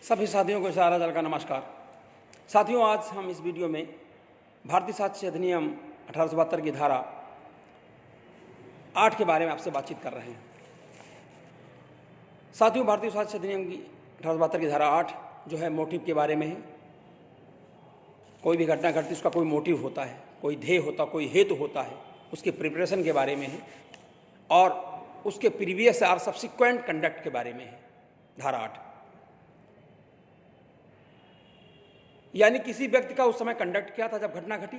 सभी साथियों को सारा दल का नमस्कार। साथियों, आज हम इस वीडियो में भारतीय साक्ष्य अधिनियम 1872 की धारा 8 के बारे में आपसे बातचीत कर रहे हैं। साथियों, भारतीय साक्ष्य अधिनियम की 1872 की धारा 8 जो है मोटिव के बारे में है। कोई भी घटना घटती उसका कोई मोटिव होता है, कोई ध्येय होता, कोई हेतु होता है, उसके प्रिपरेशन के बारे में है और उसके प्रीवियस और सब्सिक्वेंट कंडक्ट के बारे में है धारा 8। यानी किसी व्यक्ति का उस समय कंडक्ट क्या था जब घटना घटी,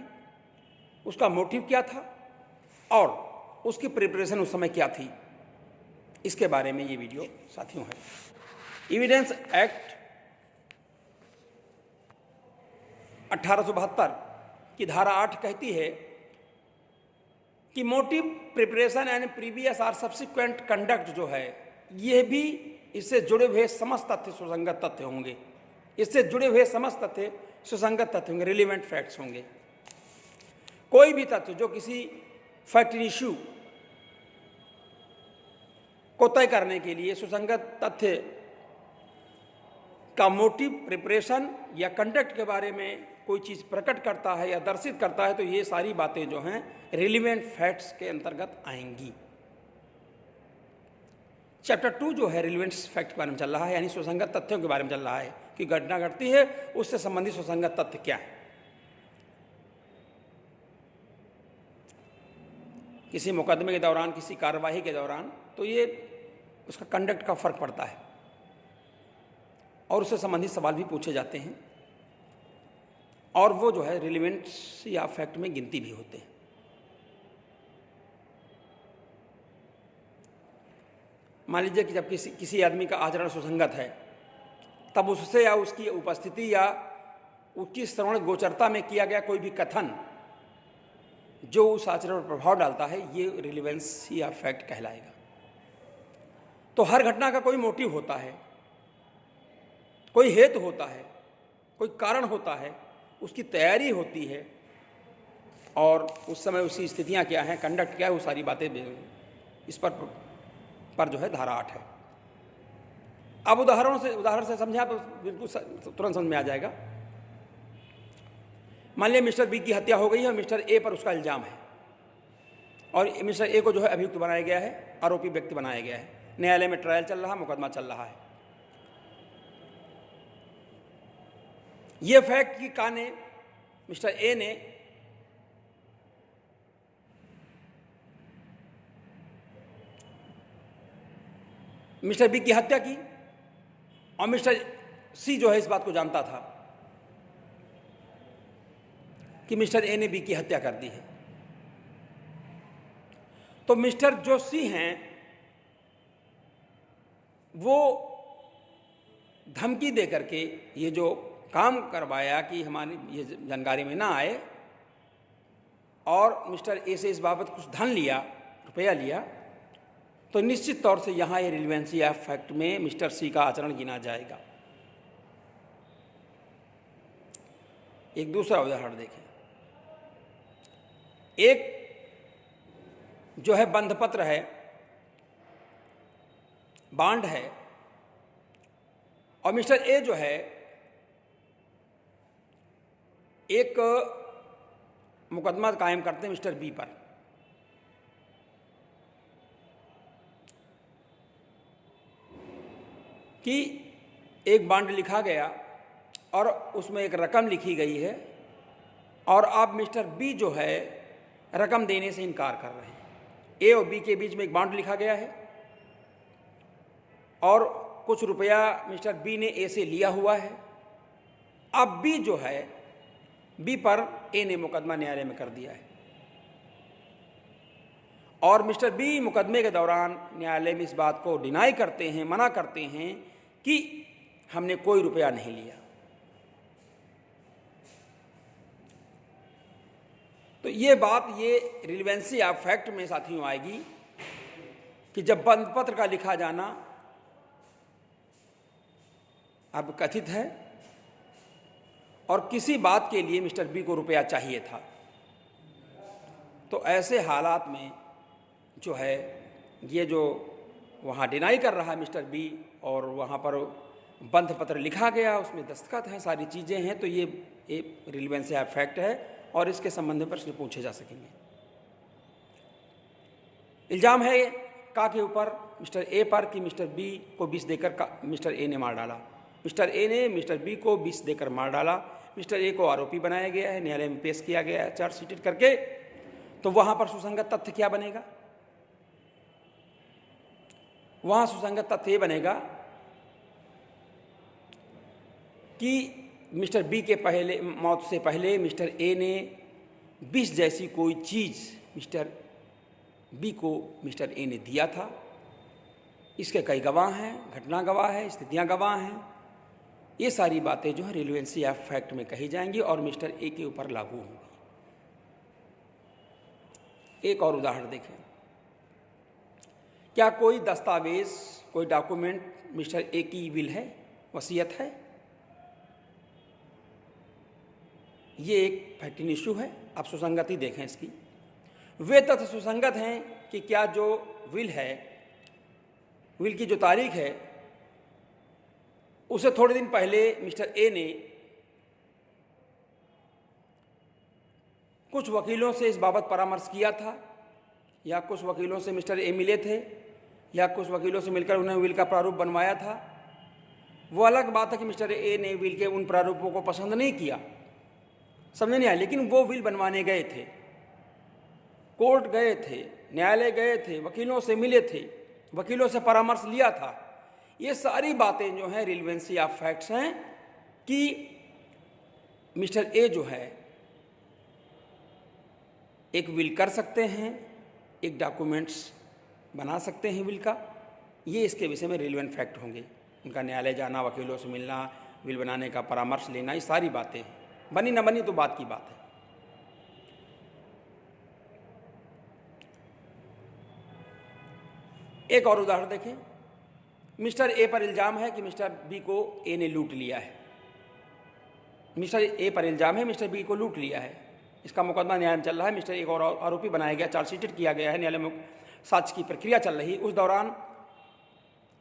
उसका मोटिव क्या था और उसकी प्रिपरेशन उस समय क्या थी, इसके बारे में ये वीडियो साथियों है। एविडेंस एक्ट 1872 की धारा 8 कहती है कि मोटिव, प्रिपरेशन एंड प्रीवियस और सब्सिक्वेंट कंडक्ट जो है, ये भी इससे जुड़े हुए समस्त तथ्य सुसंगत तथ्य होंगे। इससे जुड़े हुए समस्त तथ्य सुसंगत तथ्य होंगे, रिलेवेंट फैक्ट्स होंगे। कोई भी तथ्य जो किसी फैक्ट इश्यू को तय करने के लिए सुसंगत तथ्य का मोटिव, प्रिपरेशन या कंडक्ट के बारे में कोई चीज़ प्रकट करता है या दर्शित करता है, तो ये सारी बातें जो हैं रिलेवेंट फैक्ट्स के अंतर्गत आएंगी। चैप्टर 2 जो है रिलेवेंट फैक्ट के बारे में चल रहा है, यानी सुसंगत तथ्यों के बारे में चल रहा है कि घटना घटती है उससे संबंधित सुसंगत तथ्य क्या है। किसी मुकदमे के दौरान, किसी कार्यवाही के दौरान, तो ये उसका कंडक्ट का फर्क पड़ता है और उससे संबंधित सवाल भी पूछे जाते हैं और वो जो है रिलेवेंट या फैक्ट में गिनती भी होते हैं। मान लीजिए कि जब किसी आदमी का आचरण सुसंगत है, तब उससे या उसकी उपस्थिति या उसकी श्रवण गोचरता में किया गया कोई भी कथन जो उस आचरण पर प्रभाव डालता है, ये रिलेवेंस या फैक्ट कहलाएगा। तो हर घटना का कोई मोटिव होता है, कोई हेतु होता है, कोई कारण होता है, उसकी तैयारी होती है और उस समय उसकी स्थितियां क्या हैं, कंडक्ट क्या है, वो सारी बातें इस पर जो है धारा 8 है। अब उदाहरण से समझा तो बिल्कुल तुरंत समझ में आ जाएगा। मान लिया मिस्टर बी की हत्या हो गई है और मिस्टर ए पर उसका इल्जाम है और मिस्टर ए को जो है अभियुक्त बनाया गया है, आरोपी व्यक्ति बनाया गया है। न्यायालय में ट्रायल चल रहा, मुकदमा चल रहा है। यह फैक्ट कि काने मिस्टर ए ने मिस्टर बी की हत्या की और मिस्टर सी जो है इस बात को जानता था कि मिस्टर ए ने बी की हत्या कर दी है। तो मिस्टर जो सी हैं वो धमकी दे करके ये जो काम करवाया कि हमारी ये जानकारी में ना आए और मिस्टर ए से इस बाबत कुछ धन लिया, रुपया लिया, तो निश्चित तौर से यहाँ ये रिलेवेंसी या फैक्ट में मिस्टर सी का आचरण गिना जाएगा। एक दूसरा उदाहरण देखें। एक जो है बंधपत्र है, बांड है और मिस्टर ए जो है एक मुकदमा कायम करते हैं मिस्टर बी पर। कि एक बांड लिखा गया और उसमें एक रकम लिखी गई है और अब मिस्टर बी जो है रकम देने से इनकार कर रहे हैं। ए और बी के बीच में एक बांड लिखा गया है और कुछ रुपया मिस्टर बी ने ए से लिया हुआ है। अब बी जो है, बी पर ए ने मुकदमा न्यायालय में कर दिया है और मिस्टर बी मुकदमे के दौरान न्यायालय में इस बात को डिनाई करते हैं, मना करते हैं कि हमने कोई रुपया नहीं लिया। तो ये बात, ये रिलेवेंसी ऑफ फैक्ट में साथियों आएगी कि जब बंधपत्र का लिखा जाना अब कथित है और किसी बात के लिए मिस्टर बी को रुपया चाहिए था, तो ऐसे हालात में जो है ये जो वहाँ डिनाई कर रहा है मिस्टर बी और वहाँ पर बंध पत्र लिखा गया, उसमें दस्तखत हैं, सारी चीज़ें हैं, तो ये रिलेवेंसी ऑफ फैक्ट है और इसके संबंध में प्रश्न पूछे जा सकेंगे। इल्ज़ाम है का के ऊपर मिस्टर ए पर कि मिस्टर बी को 20 देकर मिस्टर ए ने मार डाला। मिस्टर ए ने मिस्टर बी को 20 देकर मार डाला। मिस्टर ए को आरोपी बनाया गया है, न्यायालय में पेश किया गया है चार्जशीटेड करके। तो वहाँ पर सुसंगत तथ्य क्या बनेगा? वहाँ सुसंगत तथ्य ये बनेगा कि मिस्टर बी के पहले मौत से पहले मिस्टर ए ने विष जैसी कोई चीज़ मिस्टर बी को मिस्टर ए ने दिया था। इसके कई गवाह हैं, घटना गवाह है, स्थितियां गवाह हैं। ये सारी बातें जो है रिलेवेंसी ऑफ फैक्ट में कही जाएंगी और मिस्टर ए के ऊपर लागू होंगी। एक और उदाहरण देखें। क्या कोई दस्तावेज, कोई डॉक्यूमेंट मिस्टर ए की विल है, वसीयत है? ये एक फैक्टिंग इशू है। आप सुसंगति देखें इसकी। वे तथ्य सुसंगत हैं कि क्या जो विल है, विल की जो तारीख है, उसे थोड़े दिन पहले मिस्टर ए ने कुछ वकीलों से इस बाबत परामर्श किया था, या कुछ वकीलों से मिस्टर ए मिले थे, या कुछ वकीलों से मिलकर उन्होंने विल का प्रारूप बनवाया था। वो अलग बात है कि मिस्टर ए ने विल के उन प्रारूपों को पसंद नहीं किया, समझ नहीं आया, लेकिन वो विल बनवाने गए थे, कोर्ट गए थे, न्यायालय गए थे, वकीलों से मिले थे, वकीलों से परामर्श लिया था। ये सारी बातें जो हैं रिलेवेंसी ऑफ फैक्ट्स हैं कि मिस्टर ए जो है एक विल कर सकते हैं, एक डॉक्यूमेंट्स बना सकते हैं विल का। ये इसके विषय में रिलेवेंट फैक्ट होंगे। उनका न्यायालय जाना, वकीलों से मिलना, विल बनाने का परामर्श लेना, ये सारी बातें हैं। बनी न बनी तो बात की बात है। एक और उदाहरण देखें। मिस्टर ए पर इल्ज़ाम है कि मिस्टर बी को ए ने लूट लिया है। मिस्टर ए पर इल्ज़ाम है मिस्टर बी को लूट लिया है। इसका मुकदमा न्यायालय में चल रहा है। मिस्टर ए को आरोपी बनाया गया, चार्जशीटेड किया गया है, न्यायालय में साक्ष्य की प्रक्रिया चल रही। उस दौरान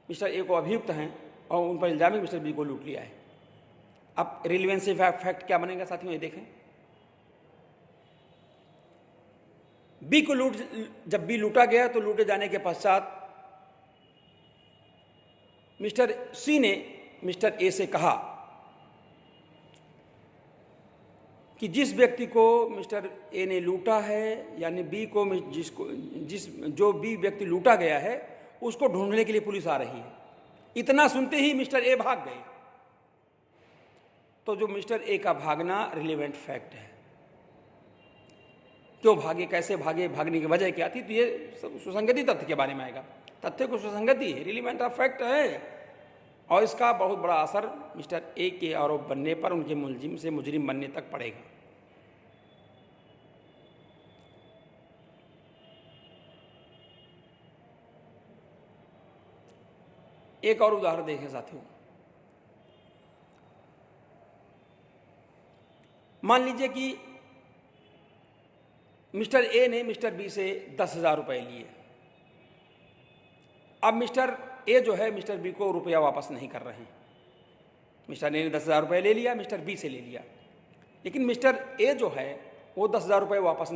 मिस्टर ए को अभियुक्त हैं और उन पर इल्ज़ाम है मिस्टर बी को लूट लिया है। अब रिलेवेंसी फैक्ट क्या बनेगा साथियों, ये देखें। बी को जब बी लूटा गया तो लूटे जाने के पश्चात मिस्टर सी ने मिस्टर ए से कहा कि जिस व्यक्ति को मिस्टर ए ने लूटा है, यानी बी को जो बी व्यक्ति लूटा गया है उसको ढूंढने के लिए पुलिस आ रही है। इतना सुनते ही मिस्टर ए भाग गए। तो जो मिस्टर ए का भागना रिलेवेंट फैक्ट है। क्यों भागे, कैसे भागे, भागने की वजह क्या थी, तो ये सुसंगति तथ्य के बारे में आएगा। तथ्य को सुसंगति है, रिलेवेंट ऑफ फैक्ट है, और इसका बहुत बड़ा असर मिस्टर ए के आरोप बनने पर उनके मुलजिम से मुजरिम बनने तक पड़ेगा। एक और उदाहरण देखें साथियों। मान लीजिए कि मिस्टर ए ने मिस्टर बी से 10,000 रुपये लिए। अब मिस्टर ए जो है मिस्टर बी को रुपया वापस नहीं कर रहे हैं। मिस्टर ए ने 10,000 रुपये ले लिया, मिस्टर बी से ले लिया, लेकिन मिस्टर ए जो है वो 10,000 रुपये वापस